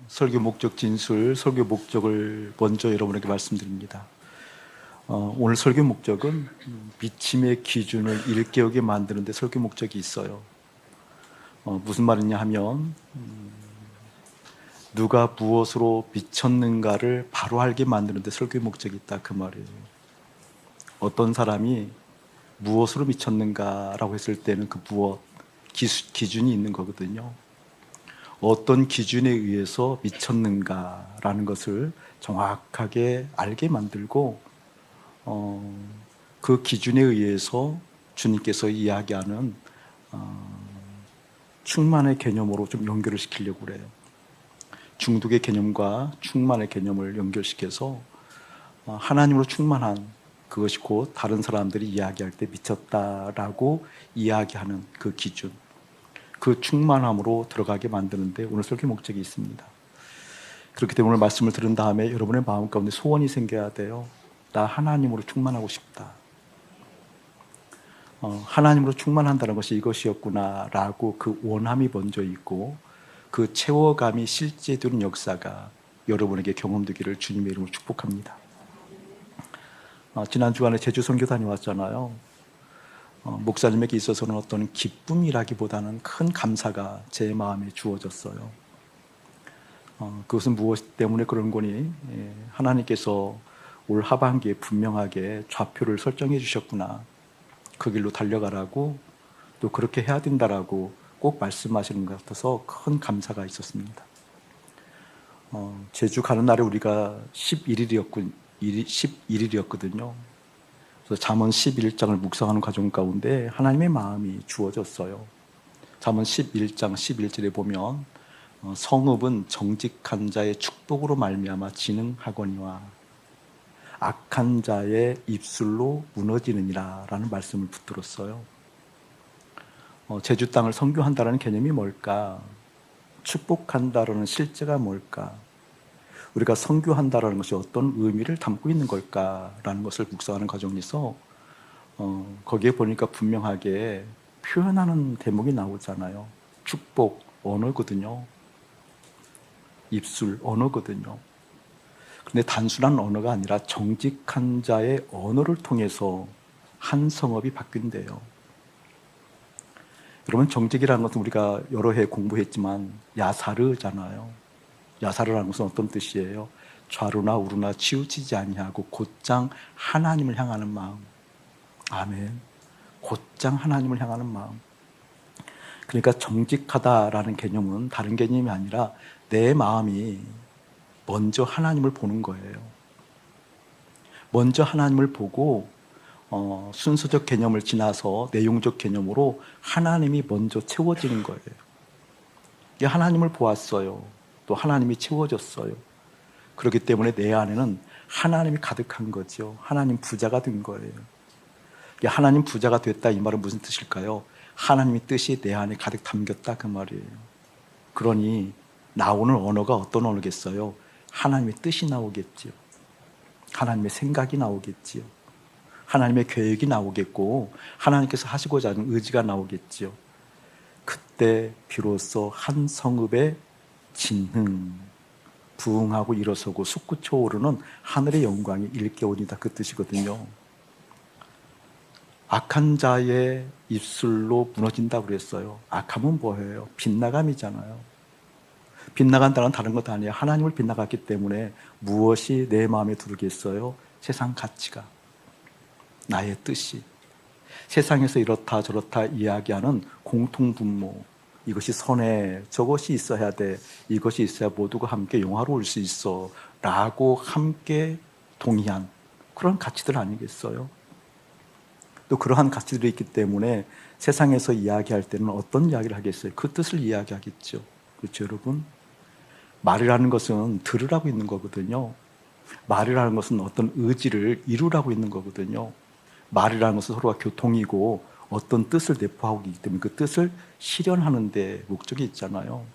설교 목적 진술, 설교 목적을 먼저 여러분에게 말씀드립니다. 오늘 설교 목적은 비침의 기준을 일깨우게 만드는 데 설교 목적이 있어요. 무슨 말이냐 하면 누가 무엇으로 미쳤는가를 바로 알게 만드는 데 설교 목적이 있다, 그 말이에요. 어떤 사람이 무엇으로 미쳤는가라고 했을 때는 그 무엇, 기준이 있는 거거든요. 어떤 기준에 의해서 미쳤는가라는 것을 정확하게 알게 만들고 그 기준에 의해서 주님께서 이야기하는 충만의 개념으로 좀 연결을 시키려고 그래요. 중독의 개념과 충만의 개념을 연결시켜서 하나님으로 충만한 그것이 곧 다른 사람들이 이야기할 때 미쳤다라고 이야기하는 그 기준, 그 충만함으로 들어가게 만드는데 오늘 설교 목적이 있습니다. 그렇기 때문에 오늘 말씀을 들은 다음에 여러분의 마음 가운데 소원이 생겨야 돼요. 나 하나님으로 충만하고 싶다. 하나님으로 충만한다는 것이 이것이었구나 라고 그 원함이 먼저 있고 그 채워감이 실제 되는 역사가 여러분에게 경험되기를 주님의 이름으로 축복합니다. 지난 주간에 제주 선교 다녀왔잖아요. 목사님에게 있어서는 어떤 기쁨이라기보다는 큰 감사가 제 마음에 주어졌어요. 그것은 무엇 때문에 그런 거니? 하나님께서 올 하반기에 분명하게 좌표를 설정해 주셨구나. 그 길로 달려가라고, 또 그렇게 해야 된다라고 꼭 말씀하시는 것 같아서 큰 감사가 있었습니다. 제주 가는 날에 우리가 11일이었거든요. 그래서 잠언 11장을 묵상하는 과정 가운데 하나님의 마음이 주어졌어요. 잠언 11장 11절에 보면 성읍은 정직한 자의 축복으로 말미암아 진흥하거니와 악한 자의 입술로 무너지느니라 라는 말씀을 붙들었어요. 제주 땅을 선교한다는 개념이 뭘까? 축복한다라는 실제가 뭘까? 우리가 선교한다라는 것이 어떤 의미를 담고 있는 걸까라는 것을 묵상하는 과정에서 거기에 보니까 분명하게 표현하는 대목이 나오잖아요. 축복, 언어거든요. 입술, 언어거든요. 근데 단순한 언어가 아니라 정직한 자의 언어를 통해서 한 성읍이 바뀐대요. 여러분, 정직이라는 것은 우리가 여러 해 공부했지만 야사르잖아요. 야사르라는 것은 어떤 뜻이에요? 좌루나 우루나 치우치지 아니하고 곧장 하나님을 향하는 마음. 아멘. 곧장 하나님을 향하는 마음. 그러니까 정직하다라는 개념은 다른 개념이 아니라 내 마음이 먼저 하나님을 보는 거예요. 먼저 하나님을 보고 순서적 개념을 지나서 내용적 개념으로 하나님이 먼저 채워지는 거예요. 하나님을 보았어요. 또 하나님이 채워졌어요. 그렇기 때문에 내 안에는 하나님이 가득한 거죠. 하나님 부자가 된 거예요. 하나님 부자가 됐다 이 말은 무슨 뜻일까요? 하나님의 뜻이 내 안에 가득 담겼다 그 말이에요. 그러니 나오는 언어가 어떤 언어겠어요? 하나님의 뜻이 나오겠지요. 하나님의 생각이 나오겠지요. 하나님의 계획이 나오겠고 하나님께서 하시고자 하는 의지가 나오겠지요. 그때 비로소 한 성읍의 진흥, 부흥하고 일어서고 솟구쳐 오르는 하늘의 영광이 일깨우니다 그 뜻이거든요. 악한 자의 입술로 무너진다고 그랬어요. 악함은 뭐예요? 빗나감이잖아요. 빗나간다는 다른 것 아니에요. 하나님을 빗나갔기 때문에 무엇이 내 마음에 들겠어요? 세상 가치가, 나의 뜻이, 세상에서 이렇다 저렇다 이야기하는 공통분모, 이것이 선해, 저것이 있어야 돼, 이것이 있어야 모두가 함께 영화로울 수 있어 라고 함께 동의한 그런 가치들 아니겠어요? 또 그러한 가치들이 있기 때문에 세상에서 이야기할 때는 어떤 이야기를 하겠어요? 그 뜻을 이야기하겠죠. 그렇죠, 여러분? 말이라는 것은 들으라고 있는 거거든요. 말이라는 것은 어떤 의지를 이루라고 있는 거거든요. 말이라는 것은 서로가 교통이고 어떤 뜻을 내포하고 있기 때문에 그 뜻을 실현하는 데 목적이 있잖아요.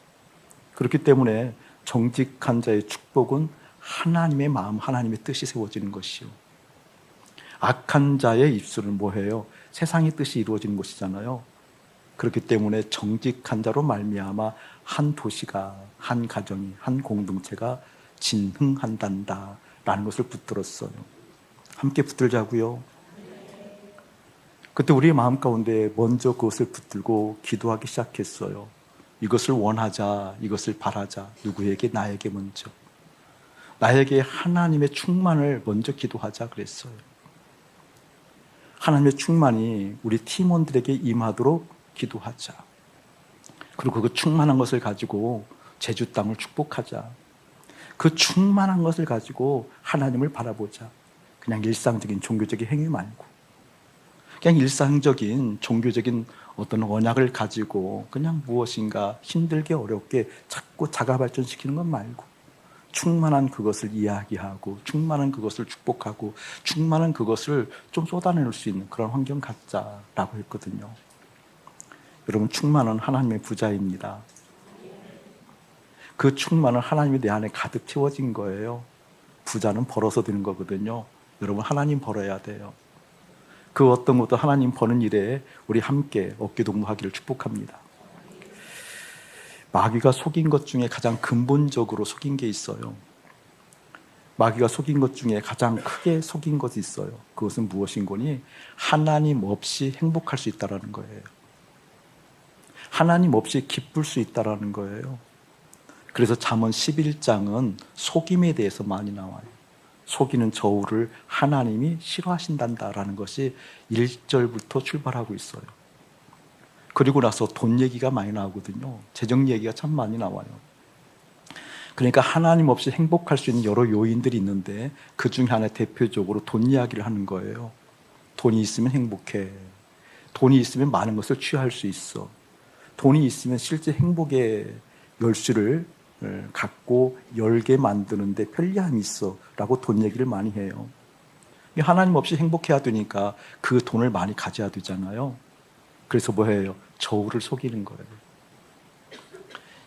그렇기 때문에 정직한 자의 축복은 하나님의 마음, 하나님의 뜻이 세워지는 것이요. 악한 자의 입술은 뭐예요? 세상의 뜻이 이루어지는 것이잖아요. 그렇기 때문에 정직한 자로 말미암아 한 도시가, 한 가정이, 한 공동체가 진흥한단다 라는 것을 붙들었어요. 함께 붙들자고요. 그때 우리의 마음 가운데 먼저 그것을 붙들고 기도하기 시작했어요. 이것을 원하자, 이것을 바라자. 누구에게? 나에게 먼저. 나에게 하나님의 충만을 먼저 기도하자 그랬어요. 하나님의 충만이 우리 팀원들에게 임하도록 기도하자. 그리고 그 충만한 것을 가지고 제주 땅을 축복하자. 그 충만한 것을 가지고 하나님을 바라보자. 그냥 일상적인 종교적인 행위 말고, 그냥 일상적인 종교적인 어떤 언약을 가지고 그냥 무엇인가 힘들게 어렵게 자꾸 자가 발전시키는 것 말고, 충만한 그것을 이야기하고 충만한 그것을 축복하고 충만한 그것을 좀 쏟아낼 수 있는 그런 환경 갖자라고 했거든요. 여러분, 충만은 하나님의 부자입니다. 그 충만은 하나님이 내 안에 가득 채워진 거예요. 부자는 벌어서 되는 거거든요. 여러분, 하나님 벌어야 돼요. 그 어떤 것도 하나님 버는 일에 우리 함께 어깨동무하기를 축복합니다. 마귀가 속인 것 중에 가장 근본적으로 속인 게 있어요. 마귀가 속인 것 중에 가장 크게 속인 것이 있어요. 그것은 무엇인 거니? 하나님 없이 행복할 수 있다는 거예요. 하나님 없이 기쁠 수 있다는 거예요. 그래서 잠언 11장은 속임에 대해서 많이 나와요. 속이는 저울을 하나님이 싫어하신단다라는 것이 1절부터 출발하고 있어요. 그리고 나서 돈 얘기가 많이 나오거든요. 재정 얘기가 참 많이 나와요. 그러니까 하나님 없이 행복할 수 있는 여러 요인들이 있는데 그 중에 하나 대표적으로 돈 이야기를 하는 거예요. 돈이 있으면 행복해. 돈이 있으면 많은 것을 취할 수 있어. 돈이 있으면 실제 행복의 열쇠를 갖고 열게 만드는데 편리함이 있어 라고 돈 얘기를 많이 해요. 하나님 없이 행복해야 되니까 그 돈을 많이 가져야 되잖아요. 그래서 뭐예요? 저울을 속이는 거예요.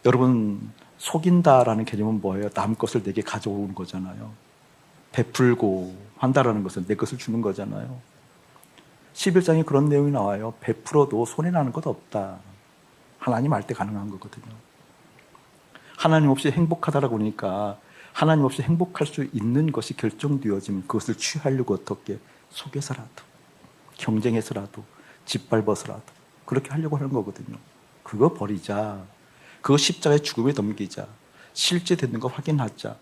여러분, 속인다라는 개념은 뭐예요? 남 것을 내게 가져오는 거잖아요. 베풀고 한다라는 것은 내 것을 주는 거잖아요. 11장에 그런 내용이 나와요. 베풀어도 손해나는 것 없다. 하나님 알 때 가능한 거거든요. 하나님 없이 행복하다라고 하니까 하나님 없이 행복할 수 있는 것이 결정되어지면 그것을 취하려고 어떻게 속여서라도, 경쟁해서라도, 짓밟아서라도 그렇게 하려고 하는 거거든요. 그거 버리자. 그거 십자가의 죽음에 넘기자. 실제 되는 거 확인하자.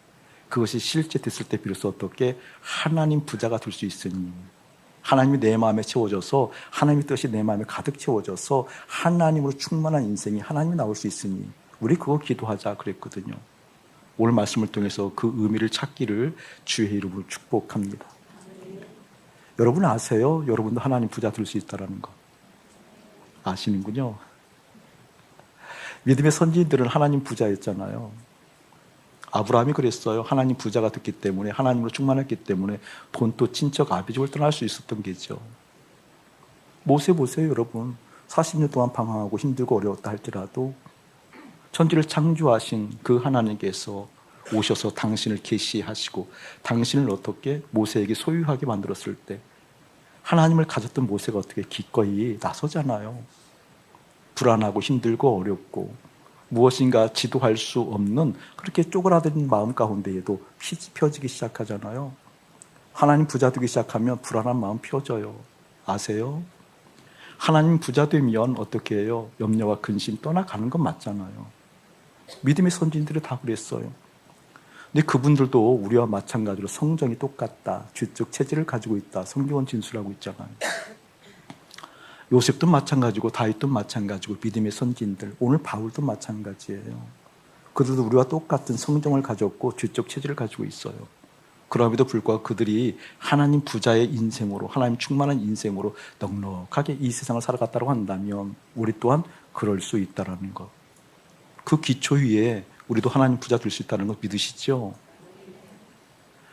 그것이 실제 됐을 때 비로소 어떻게 하나님 부자가 될 수 있으니, 하나님이 내 마음에 채워져서 하나님의 뜻이 내 마음에 가득 채워져서 하나님으로 충만한 인생이 하나님이 나올 수 있으니 우리 그거 기도하자 그랬거든요. 오늘 말씀을 통해서 그 의미를 찾기를 주의 이름으로 축복합니다. 여러분 아세요? 여러분도 하나님 부자 될 수 있다는 거 아시는군요. 믿음의 선지인들은 하나님 부자였잖아요. 아브라함이 그랬어요. 하나님 부자가 됐기 때문에, 하나님으로 충만했기 때문에 본토 친척 아비집을 떠날 수 있었던 게죠. 모세 보세요, 여러분. 40년 동안 방황하고 힘들고 어려웠다 할지라도 천지를 창조하신 그 하나님께서 오셔서 당신을 계시하시고 당신을 어떻게 모세에게 소유하게 만들었을 때 하나님을 가졌던 모세가 어떻게 기꺼이 나서잖아요. 불안하고 힘들고 어렵고 무엇인가 지도할 수 없는 그렇게 쪼그라든 마음 가운데에도 빛이 펴지기 시작하잖아요. 하나님 부자 되기 시작하면 불안한 마음 펴져요. 아세요? 하나님 부자 되면 어떻게 해요? 염려와 근심 떠나가는 건 맞잖아요. 믿음의 선진들이 다 그랬어요. 근데 그분들도 우리와 마찬가지로 성정이 똑같다. 죄적 체질을 가지고 있다. 성경은 진술하고 있잖아요. 요셉도 마찬가지고 다윗도 마찬가지고 믿음의 선진들, 오늘 바울도 마찬가지예요. 그들도 우리와 똑같은 성정을 가졌고 죄적 체질을 가지고 있어요. 그럼에도 불구하고 그들이 하나님 부자의 인생으로, 하나님 충만한 인생으로 넉넉하게 이 세상을 살아갔다고 한다면 우리 또한 그럴 수 있다는 것. 그 기초 위에 우리도 하나님 부자 될 수 있다는 거 믿으시죠?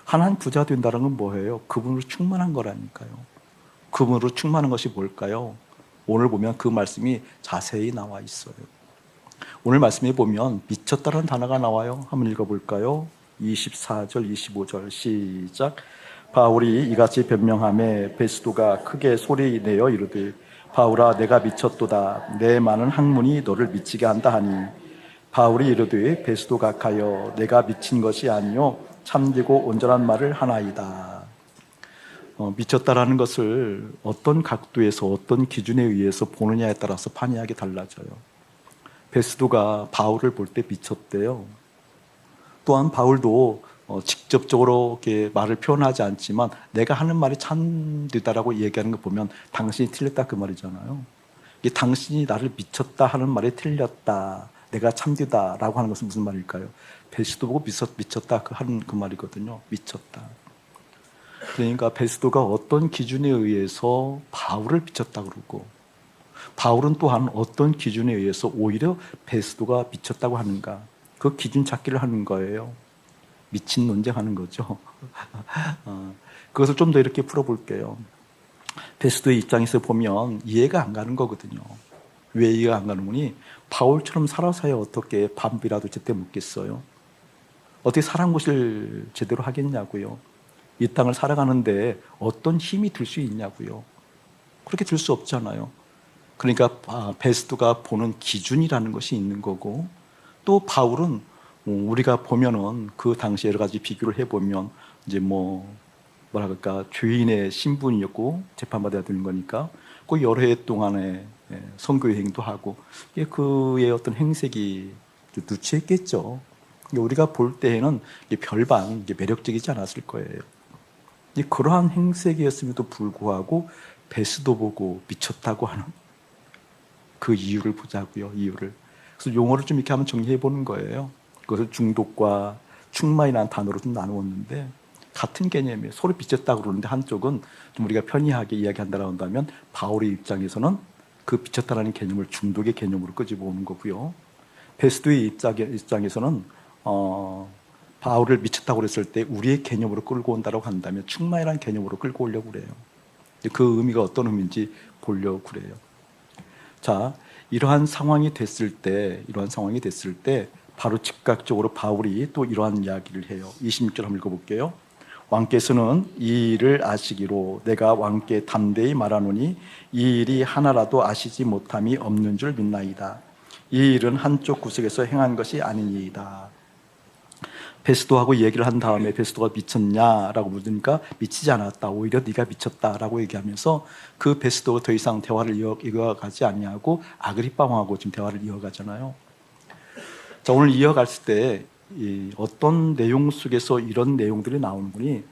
하나님 부자 된다는 건 뭐예요? 그분으로 충만한 거라니까요. 그분으로 충만한 것이 뭘까요? 오늘 보면 그 말씀이 자세히 나와 있어요. 오늘 말씀에 보면 미쳤다는 단어가 나와요. 한번 읽어볼까요? 24절, 25절 시작. 바울이 이같이 변명하매 베스도가 크게 소리내어 이르되 바울아 내가 미쳤도다. 내 많은 학문이 너를 미치게 한다 하니 바울이 이르되 베스도 각하여 내가 미친 것이 아니요 참되고 온전한 말을 하나이다. 미쳤다라는 것을 어떤 각도에서 어떤 기준에 의해서 보느냐에 따라서 판이하게 달라져요. 베스도가 바울을 볼 때 미쳤대요. 또한 바울도 직접적으로 이렇게 말을 표현하지 않지만 내가 하는 말이 참되다라고 얘기하는 거 보면 당신이 틀렸다 그 말이잖아요. 이게 당신이 나를 미쳤다 하는 말이 틀렸다. 내가 참되다라고 하는 것은 무슨 말일까요? 베스도 보고 미쳤다 하는 그 말이거든요. 미쳤다. 그러니까 베스도가 어떤 기준에 의해서 바울을 미쳤다 그러고 바울은 또한 어떤 기준에 의해서 오히려 베스도가 미쳤다고 하는가. 그 기준 찾기를 하는 거예요. 미친 논쟁하는 거죠. 그것을 좀 더 이렇게 풀어볼게요. 베스도의 입장에서 보면 이해가 안 가는 거거든요. 왜 이해가 안 가는 거니? 바울처럼 살아서야 어떻게 밥이라도 제때 먹겠어요? 어떻게 사람 고시를 제대로 하겠냐고요? 이 땅을 살아가는데 어떤 힘이 들 수 있냐고요? 그렇게 들 수 없잖아요. 그러니까 베스도가 보는 기준이라는 것이 있는 거고 또 바울은 우리가 보면은 그 당시 여러 가지 비교를 해보면 이제 뭐랄까 죄인의 신분이었고 재판받아야 되는 거니까 그 여러 해 동안에 선교 여행도 하고 그의 어떤 행색이 누추했겠죠. 우리가 볼 때에는 별반 매력적이지 않았을 거예요. 그러한 행색이었음에도 불구하고 베스도 보고 미쳤다고 하는 그 이유를 보자고요. 이유를. 그래서 용어를 좀 이렇게 한번 정리해 보는 거예요. 그것을 중독과 충만이라는 단어로 좀 나누었는데 같은 개념이에요. 서로 비쳤다고 그러는데 한쪽은 좀 우리가 편리하게 이야기한다고 한다면 바울의 입장에서는 그 비쳤다라는 개념을 중독의 개념으로 끄집어오는 거고요. 베스도의 입장에서는 바울을 미쳤다고 그랬을 때 우리의 개념으로 끌고 온다고 한다면 충만이라는 개념으로 끌고 오려고 그래요. 그 의미가 어떤 의미인지 보려고 그래요. 자, 이러한 상황이 됐을 때 바로 즉각적으로 바울이 또 이러한 이야기를 해요. 26절 한번 읽어볼게요. 왕께서는 이 일을 아시기로 내가 왕께 담대히 말하노니 이 일이 하나라도 아시지 못함이 없는 줄 믿나이다. 이 일은 한쪽 구석에서 행한 것이 아니니이다. 베스도하고 얘기를 한 다음에 베스도가 미쳤냐라고 묻으니까 미치지 않았다. 오히려 네가 미쳤다라고 얘기하면서 그 베스도가 더 이상 대화를 이어가지 아니하고 아그리빠 왕하고 지금 대화를 이어가잖아요. 자, 오늘 이어갔을 때 어떤 내용 속에서 이런 내용들이 나오는 분이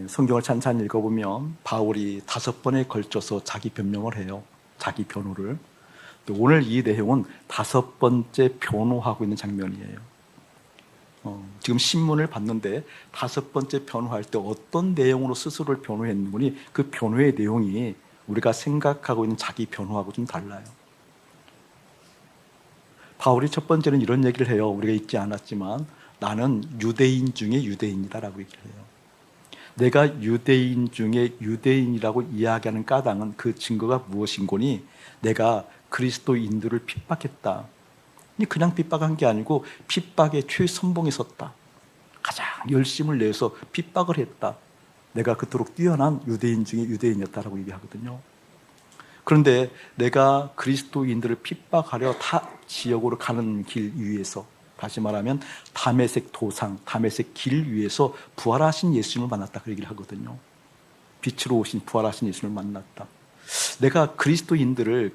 성경을 찬찬히 읽어보면 바울이 5번에 걸쳐서 자기 변명을 해요. 자기 변호를. 오늘 이 내용은 5번째 변호하고 있는 장면이에요. 지금 신문을 봤는데 5번째 변호할 때 어떤 내용으로 스스로를 변호했는지 그 변호의 내용이 우리가 생각하고 있는 자기 변호하고 좀 달라요. 바울이 첫 번째는 이런 얘기를 해요. 우리가 읽지 않았지만 나는 유대인 중에 유대인이다라고 얘기를 해요. 내가 유대인 중에 유대인이라고 이야기하는 까닭은 그 증거가 무엇인고니 내가 그리스도인들을 핍박했다. 그냥 핍박한 게 아니고 핍박의 최선봉에 섰다. 가장 열심을 내서 핍박을 했다. 내가 그토록 뛰어난 유대인 중에 유대인이었다라고 얘기하거든요. 그런데 내가 그리스도인들을 핍박하려 타 지역으로 가는 길 위에서 다시 말하면 다메섹 도상, 다메섹 길 위에서 부활하신 예수님을 만났다 그 얘기를 하거든요. 빛으로 오신 부활하신 예수님을 만났다. 내가 그리스도인들을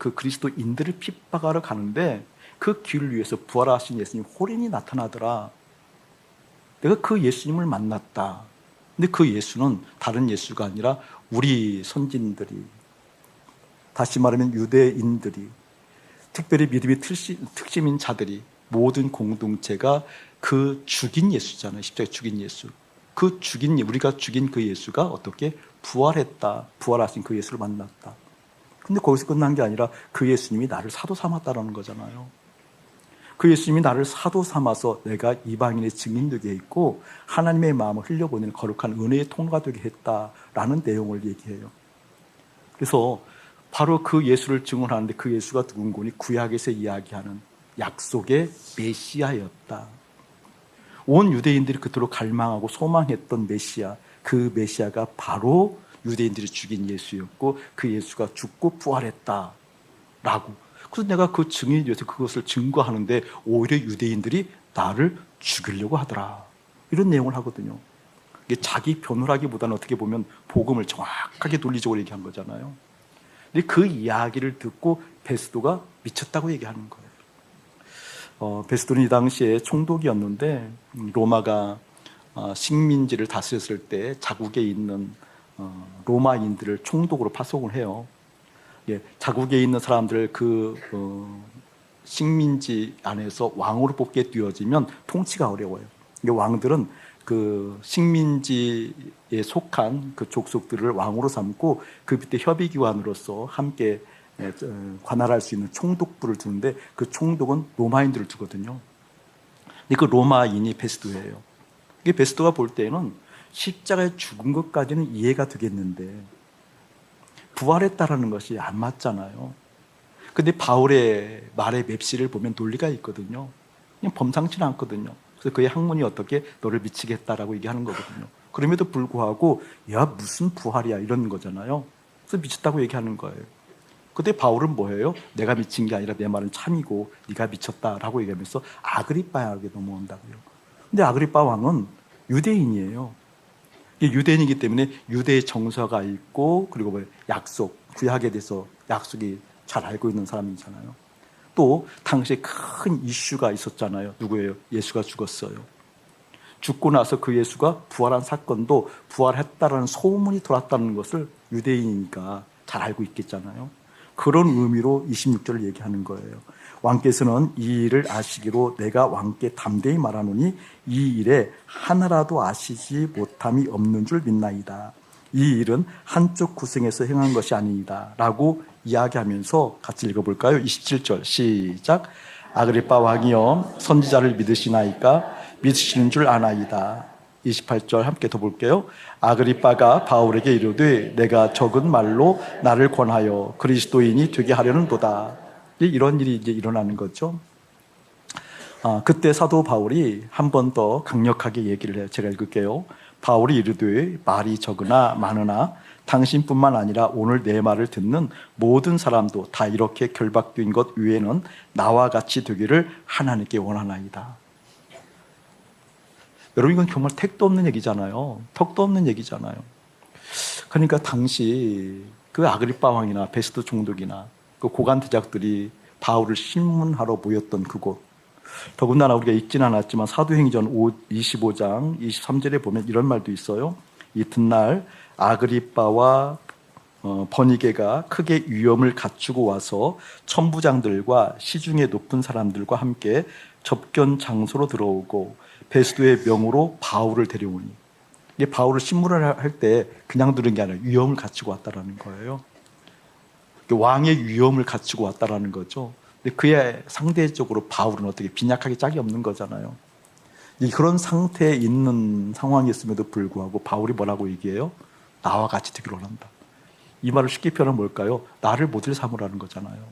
핍박하러 가는데 그 길을 위해서 부활하신 예수님 호련히 나타나더라. 내가 그 예수님을 만났다. 근데 그 예수는 다른 예수가 아니라 우리 선진들이, 다시 말하면 유대인들이, 특별히 믿음의 특심인 자들이, 모든 공동체가 그 죽인 예수잖아요. 십자가에 죽인 예수. 우리가 죽인 그 예수가 어떻게 부활했다. 부활하신 그 예수를 만났다. 근데 거기서 끝난 게 아니라 그 예수님이 나를 사도 삼았다라는 거잖아요. 그 예수님이 나를 사도 삼아서 내가 이방인의 증인되게 했고 하나님의 마음을 흘려보내는 거룩한 은혜의 통로가 되게 했다라는 내용을 얘기해요. 그래서 바로 그 예수를 증언하는데 그 예수가 누군가니 구약에서 이야기하는 약속의 메시아였다. 온 유대인들이 그토록 갈망하고 소망했던 메시아, 그 메시아가 바로 유대인들이 죽인 예수였고 그 예수가 죽고 부활했다라고. 그래서 내가 그 증인에 대해서 그것을 증거하는데 오히려 유대인들이 나를 죽이려고 하더라. 이런 내용을 하거든요. 이게 자기 변호라기보다는 어떻게 보면 복음을 정확하게 논리적으로 얘기한 거잖아요. 근데 그 이야기를 듣고 베스도가 미쳤다고 얘기하는 거예요. 베스도는 이 당시에 총독이었는데 로마가 식민지를 다스렸을 때 자국에 있는 로마인들을 총독으로 파송을 해요. 예, 자국에 있는 사람들을 식민지 안에서 왕으로 뽑게 되어지면 통치가 어려워요. 왕들은 그 식민지에 속한 그 족속들을 왕으로 삼고 그 밑에 협의기관으로서 함께 관할할 수 있는 총독부를 두는데 그 총독은 로마인들을 두거든요. 근데 그 로마인이 베스도예요. 이게 베스도가 볼 때는 십자가에 죽은 것까지는 이해가 되겠는데 부활했다라는 것이 안 맞잖아요. 근데 바울의 말의 맵시를 보면 논리가 있거든요. 그냥 범상치는 않거든요. 그래서 그의 학문이 어떻게 너를 미치겠다라고 얘기하는 거거든요. 그럼에도 불구하고 야 무슨 부활이야 이런 거잖아요. 그래서 미쳤다고 얘기하는 거예요. 그때 바울은 뭐예요? 내가 미친 게 아니라 내 말은 참이고 네가 미쳤다라고 얘기하면서 아그리빠에게 넘어온다고요. 근데 아그리빠 왕은 유대인이에요. 유대인이기 때문에 유대의 정서가 있고 그리고 약속, 구약에 대해서 약속이 잘 알고 있는 사람이잖아요. 또 당시에 큰 이슈가 있었잖아요. 누구예요? 예수가 죽었어요. 죽고 나서 그 예수가 부활한 사건도 부활했다라는 소문이 돌았다는 것을 유대인이니까 잘 알고 있겠잖아요. 그런 의미로 26절을 얘기하는 거예요. 왕께서는 이 일을 아시기로 내가 왕께 담대히 말하노니 이 일에 하나라도 아시지 못함이 없는 줄 믿나이다. 이 일은 한쪽 구성에서 행한 것이 아니이다 라고 이야기하면서 같이 읽어볼까요? 27절 시작. 아그리빠 왕이여 선지자를 믿으시나이까? 믿으시는 줄 아나이다. 28절 함께 더 볼게요. 아그리빠가 바울에게 이르되 내가 적은 말로 나를 권하여 그리스도인이 되게 하려는도다. 이런 일이 이제 일어나는 거죠. 그때 사도 바울이 한 번 더 강력하게 얘기를 해요. 제가 읽을게요. 바울이 이르되 말이 적으나 많으나 당신뿐만 아니라 오늘 내 말을 듣는 모든 사람도 다 이렇게 결박된 것 외에는 나와 같이 되기를 하나님께 원하나이다. 여러분 이건 정말 택도 없는 얘기잖아요. 턱도 없는 얘기잖아요. 그러니까 당시 그 아그리빠 왕이나 베스도 총독이나 그 고관 대작들이 바울을 신문하러 모였던 그곳. 더군다나 우리가 읽지는 않았지만 사도행전 25장 23절에 보면 이런 말도 있어요. 이튿날 아그리빠와 버니게가 크게 위험을 갖추고 와서 천부장들과 시중에 높은 사람들과 함께 접견 장소로 들어오고 베스도의 명으로 바울을 데려오니, 이게 바울을 신문을 할 때 그냥 들은 게 아니라 위험을 갖추고 왔다라는 거예요. 왕의 위험을 갖추고 왔다라는 거죠. 근데 그에 상대적으로 바울은 어떻게 빈약하게 짝이 없는 거잖아요. 그런 상태에 있는 상황이었음에도 불구하고 바울이 뭐라고 얘기해요? 나와 같이 되기를 원한다. 이 말을 쉽게 표현하면 뭘까요? 나를 모델 삼으라는 거잖아요.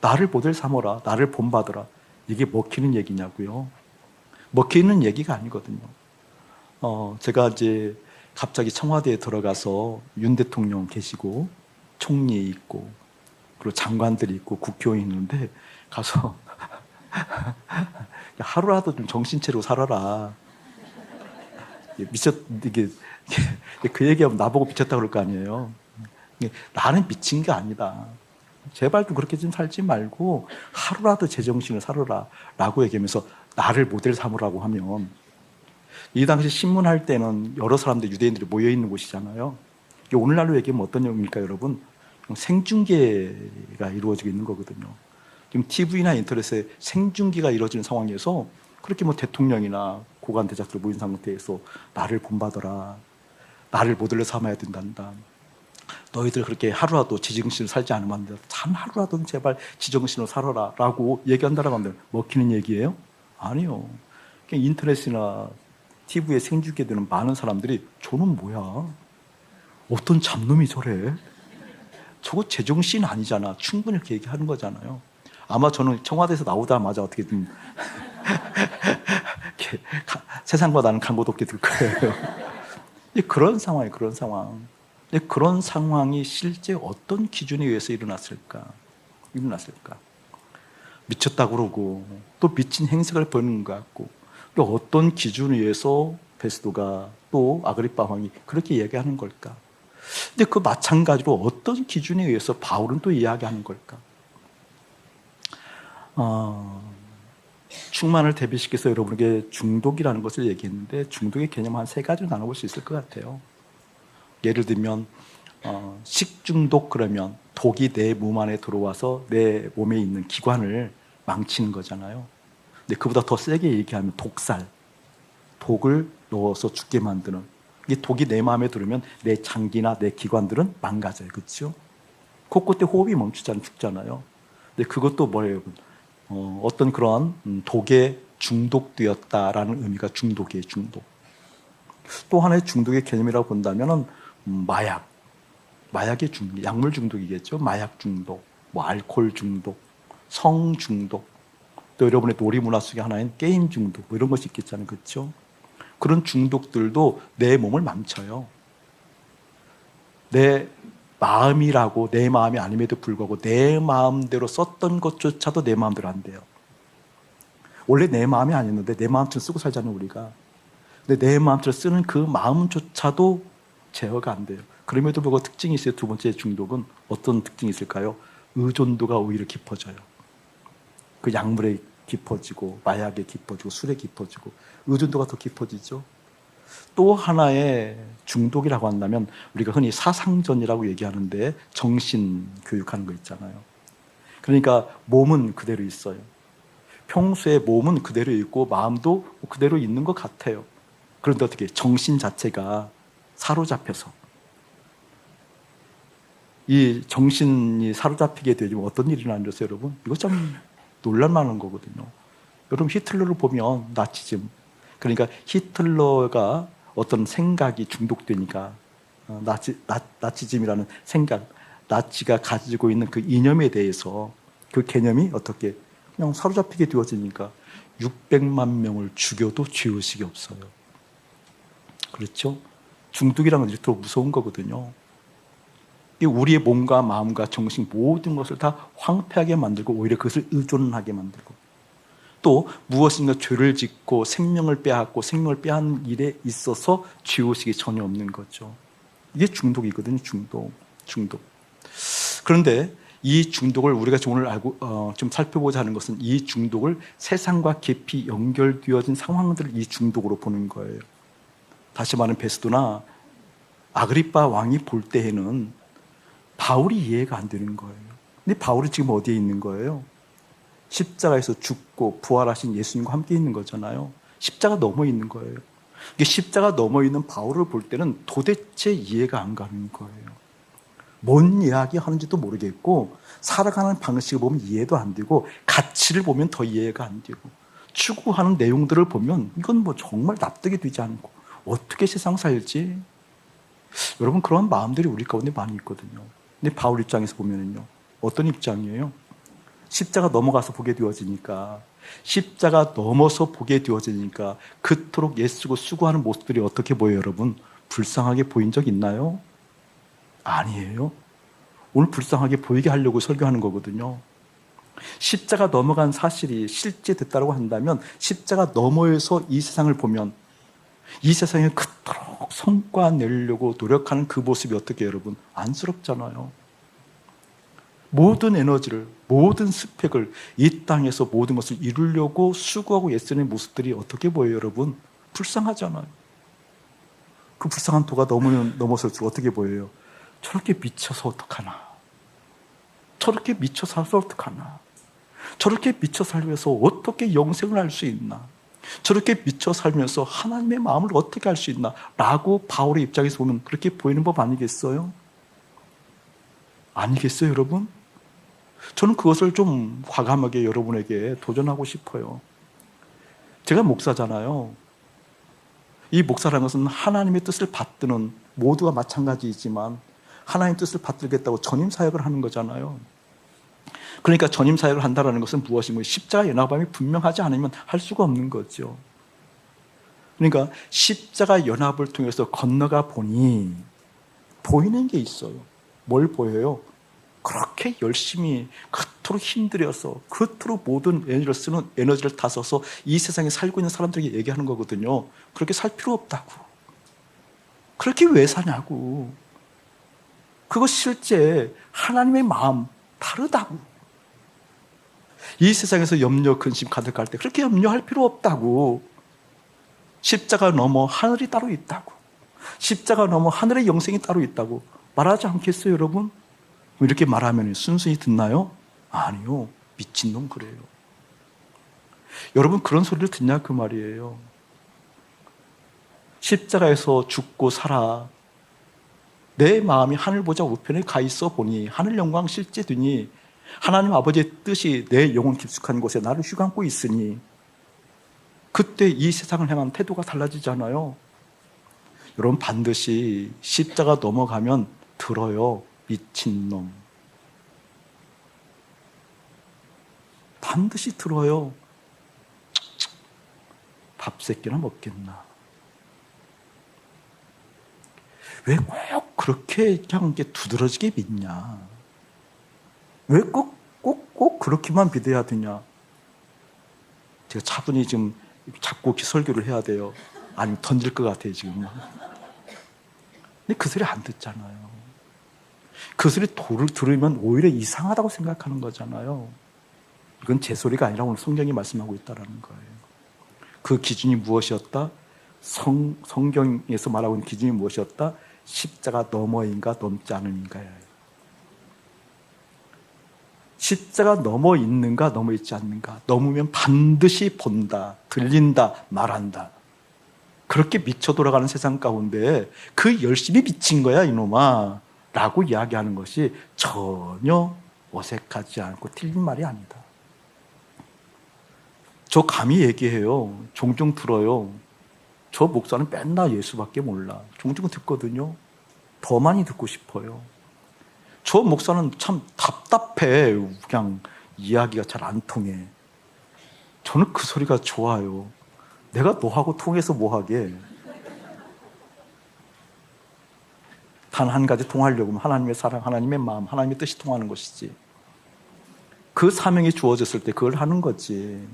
나를 모델 삼어라. 나를 본받으라. 이게 먹히는 얘기냐고요? 먹히는 얘기가 아니거든요. 제가 이제 갑자기 청와대에 들어가서 윤 대통령 계시고 총리 있고 그리고 장관들이 있고 국회의원이 있는데 가서 하루라도 좀 정신 차리고 살아라. 이게 그 얘기하면 나보고 미쳤다 그럴 거 아니에요. 나는 미친 게 아니다. 제발 좀 그렇게 좀 살지 말고 하루라도 제정신을 살아라 라고 얘기하면서 나를 모델 삼으라고 하면, 이 당시 신문할 때는 여러 사람들 유대인들이 모여있는 곳이잖아요. 오늘날로 얘기하면 어떤 내용입니까 여러분? 생중계가 이루어지고 있는 거거든요. 지금 TV나 인터넷에 생중계가 이루어지는 상황에서 그렇게 대통령이나 고관 대작들 모인 상태에서 나를 본받아라, 나를 모델로 삼아야 된단다. 너희들 그렇게 하루라도 지정신으로 살지 않으면 안 돼. 참 하루라도 제발 지정신으로 살아라 라고 얘기한다라고 하면 먹히는 얘기예요? 아니요. 그냥 인터넷이나 TV에 생중계되는 많은 사람들이 저는 뭐야? 어떤 잡놈이 저래? 저거 제정신 아니잖아. 충분히 이렇게 얘기하는 거잖아요. 아마 저는 청와대에서 나오자마자 어떻게든 세상과 나는 간 곳 없게 될 거예요. 그런 상황이에요. 그런 상황. 그런 상황이 실제 어떤 기준에 의해서 일어났을까? 미쳤다고 그러고 또 미친 행색을 보이는 것 같고 또 어떤 기준에 의해서 베스도가 또 아그리파 왕이 그렇게 이야기하는 걸까? 근데 그 마찬가지로 어떤 기준에 의해서 바울은 또 이야기하는 걸까? 충만을 대비시켜서 여러분에게 중독이라는 것을 얘기했는데 중독의 개념 한 세 가지로 나눠볼 수 있을 것 같아요. 예를 들면 식중독 그러면 독이 내 몸 안에 들어와서 내 몸에 있는 기관을 망치는 거잖아요. 근데 그보다 더 세게 얘기하면 독살, 독을 넣어서 죽게 만드는 이 독이 내 마음에 들으면 내 장기나 내 기관들은 망가져요. 그렇죠? 코끝에 호흡이 멈추잖아요. 죽잖아요. 근데 그것도 뭐예요? 어떤 그런 독에 중독되었다라는 의미가 중독이에요. 중독. 또 하나의 중독의 개념이라고 본다면 마약의 중독, 약물 중독이겠죠. 마약 중독, 뭐 알코올 중독, 성 중독, 또 여러분의 놀이 문화 속에 하나인 게임 중독, 뭐 이런 것이 있겠잖아요. 그렇죠? 그런 중독들도 내 몸을 망쳐요. 내 마음이라고 내 마음이 아님에도 불구하고 내 마음대로 썼던 것조차도 내 마음대로 안 돼요. 원래 내 마음이 아니었는데 내 마음처럼 쓰고 살잖아요, 우리가. 근데 내 마음처럼 쓰는 그 마음조차도 제어가 안 돼요. 그럼에도 불구하고 특징이 있어요. 두 번째 중독은 어떤 특징이 있을까요? 의존도가 오히려 깊어져요. 그 약물에 깊어지고 마약에 깊어지고 술에 깊어지고 의존도가 더 깊어지죠. 또 하나의 중독이라고 한다면 우리가 흔히 사상전이라고 얘기하는데 정신 교육하는 거 있잖아요. 그러니까 몸은 그대로 있어요. 평소에 몸은 그대로 있고 마음도 그대로 있는 것 같아요. 그런데 어떻게 정신 자체가 사로잡혀서 이 정신이 사로잡히게 되면 어떤 일이 일어나는 거죠, 여러분? 이거 참 놀랄만한 거거든요. 여러분 히틀러를 보면 나치즘, 그러니까 히틀러가 어떤 생각이 중독되니까 나치즘이라는 생각, 나치가 가지고 있는 그 이념에 대해서 그 개념이 어떻게 그냥 사로잡히게 되어지니까 600만 명을 죽여도 죄의식이 없어요. 그렇죠? 중독이라는 건 이렇게 무서운 거거든요. 우리의 몸과 마음과 정신 모든 것을 다 황폐하게 만들고 오히려 그것을 의존하게 만들고 또 무엇인가 죄를 짓고 생명을 빼앗고 생명을 빼앗는 일에 있어서 죄의식이 전혀 없는 거죠. 이게 중독이거든요. 중독. 그런데 이 중독을 우리가 오늘 알고 좀 살펴보자 하는 것은 이 중독을 세상과 깊이 연결되어진 상황들을 이 중독으로 보는 거예요. 다시 말하면 베스도나 아그리파 왕이 볼 때에는 바울이 이해가 안 되는 거예요. 근데 바울이 지금 어디에 있는 거예요? 십자가에서 죽고 부활하신 예수님과 함께 있는 거잖아요. 십자가 넘어 있는 거예요. 이게 십자가 넘어 있는 바울을 볼 때는 도대체 이해가 안 가는 거예요. 뭔 이야기 하는지도 모르겠고 살아가는 방식을 보면 이해도 안 되고 가치를 보면 더 이해가 안 되고 추구하는 내용들을 보면 이건 뭐 정말 납득이 되지 않고 어떻게 세상 살지? 여러분 그런 마음들이 우리 가운데 많이 있거든요. 근데 바울 입장에서 보면은요, 어떤 입장이에요? 십자가 넘어가서 보게 되어지니까, 십자가 넘어서 보게 되어지니까 그토록 예수고 수고하는 모습들이 어떻게 보여요, 여러분? 불쌍하게 보인 적 있나요? 아니에요. 오늘 불쌍하게 보이게 하려고 설교하는 거거든요. 십자가 넘어간 사실이 실제 됐다고 한다면 십자가 너머에서 이 세상을 보면 이 세상에 그토록 성과 내려고 노력하는 그 모습이 어떻게 여러분 안쓰럽잖아요. 모든 에너지를 모든 스펙을 이 땅에서 모든 것을 이루려고 수고하고 애쓰는 모습들이 어떻게 보여요 여러분? 불쌍하잖아요. 그 불쌍한 도가 넘어설수록 어떻게 보여요? 저렇게 미쳐서 어떡하나, 저렇게 미쳐 살아서 어떡하나, 저렇게 미쳐 살면서 어떻게 영생을 할 수 있나, 저렇게 미쳐 살면서 하나님의 마음을 어떻게 알 수 있나 라고 바울의 입장에서 보면 그렇게 보이는 법 아니겠어요? 아니겠어요 여러분? 저는 그것을 좀 과감하게 여러분에게 도전하고 싶어요. 제가 목사잖아요. 이 목사라는 것은 하나님의 뜻을 받드는, 모두가 마찬가지이지만 하나님의 뜻을 받들겠다고 전임 사역을 하는 거잖아요. 그러니까 전임 사역을 한다는 것은 무엇이고 십자가 연합함이 분명하지 않으면 할 수가 없는 거죠. 그러니까 십자가 연합을 통해서 건너가 보니 보이는 게 있어요. 뭘 보여요? 그렇게 열심히 그토록 힘들여서 그토록 모든 에너지를 다 써서 이 세상에 살고 있는 사람들에게 얘기하는 거거든요. 그렇게 살 필요 없다고. 그렇게 왜 사냐고. 그거 실제 하나님의 마음 다르다고. 이 세상에서 염려, 근심 가득할 때 그렇게 염려할 필요 없다고. 십자가 넘어 하늘이 따로 있다고. 십자가 넘어 하늘의 영생이 따로 있다고 말하지 않겠어요, 여러분? 이렇게 말하면 순순히 듣나요? 아니요. 미친놈 그래요. 여러분 그런 소리를 듣냐 그 말이에요. 십자가에서 죽고 살아 내 마음이 하늘 보자 우편에 가 있어 보니 하늘 영광 실제 되니 하나님 아버지의 뜻이 내 영혼 깊숙한 곳에 나를 휘감고 있으니 그때 이 세상을 향한 태도가 달라지잖아요. 여러분 반드시 십자가 넘어가면 들어요. 미친놈. 반드시 들어요. 밥 새끼나 먹겠나. 왜 꼭 그렇게 그냥 이렇게 두드러지게 믿냐. 왜 꼭 그렇게만 믿어야 되냐. 제가 차분히 지금 자꾸 설교를 해야 돼요. 아니면 던질 것 같아요 지금. 근데 그 소리 안 듣잖아요. 그 소리 들으면 오히려 이상하다고 생각하는 거잖아요. 이건 제 소리가 아니라 오늘 성경이 말씀하고 있다는 거예요. 그 기준이 무엇이었다? 성경에서 말하고 있는 기준이 무엇이었다? 십자가 넘어인가 넘지 않음인가요? 십자가 넘어 있는가 넘어 있지 않는가. 넘으면 반드시 본다, 들린다, 말한다. 그렇게 미쳐 돌아가는 세상 가운데 그 열심히 미친 거야 이놈아 라고 이야기하는 것이 전혀 어색하지 않고 틀린 말이 아니다. 저 감히 얘기해요. 종종 들어요. 저 목사는 맨날 예수밖에 몰라. 종종 듣거든요. 더 많이 듣고 싶어요. 저 목사는 참 답답해. 그냥 이야기가 잘 안 통해. 저는 그 소리가 좋아요. 내가 너하고 통해서 뭐하게. 단 한 가지 통하려고 하면 하나님의 사랑, 하나님의 마음, 하나님의 뜻이 통하는 것이지. 그 사명이 주어졌을 때 그걸 하는 거지.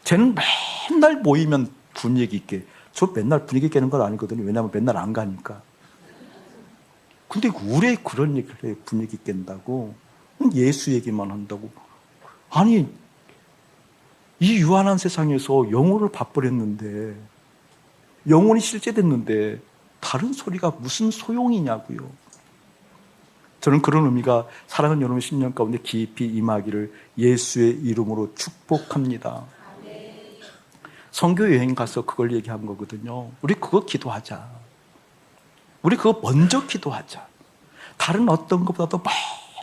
쟤는 맨날 모이면 분위기 있게. 저 맨날 분위기 깨는 건 아니거든요. 왜냐하면 맨날 안 가니까. 근데 왜 그런 얘기를 해? 분위기 깬다고. 예수 얘기만 한다고. 아니 이 유한한 세상에서 영혼을 밥벌였는데 영혼이 실제됐는데 다른 소리가 무슨 소용이냐고요. 저는 그런 의미가 사랑하는 여러분의 10년 가운데 깊이 임하기를 예수의 이름으로 축복합니다. 선교 여행 가서 그걸 얘기한 거거든요. 우리 그거 기도하자. 우리 그거 먼저 기도하자. 다른 어떤 것보다도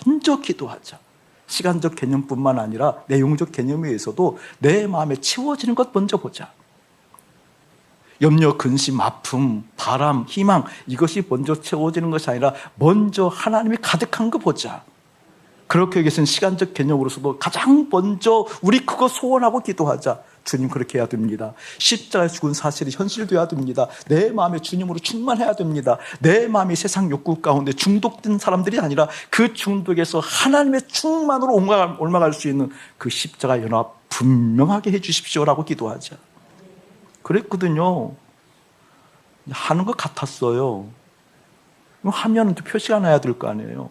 먼저 기도하자. 시간적 개념뿐만 아니라 내용적 개념에 의해서도 내 마음에 채워지는 것 먼저 보자. 염려, 근심, 아픔, 바람, 희망 이것이 먼저 채워지는 것이 아니라 먼저 하나님이 가득한 거 보자. 그렇게 여기서는 시간적 개념으로서도 가장 먼저 우리 그거 소원하고 기도하자. 주님 그렇게 해야 됩니다. 십자가에 죽은 사실이 현실되어야 됩니다. 내 마음에 주님으로 충만해야 됩니다. 내 마음이 세상 욕구 가운데 중독된 사람들이 아니라 그 중독에서 하나님의 충만으로 올라갈 수 있는 그 십자가 연합 분명하게 해 주십시오라고 기도하자. 그랬거든요. 하는 것 같았어요. 하면 또 표시가 나야 될 거 아니에요.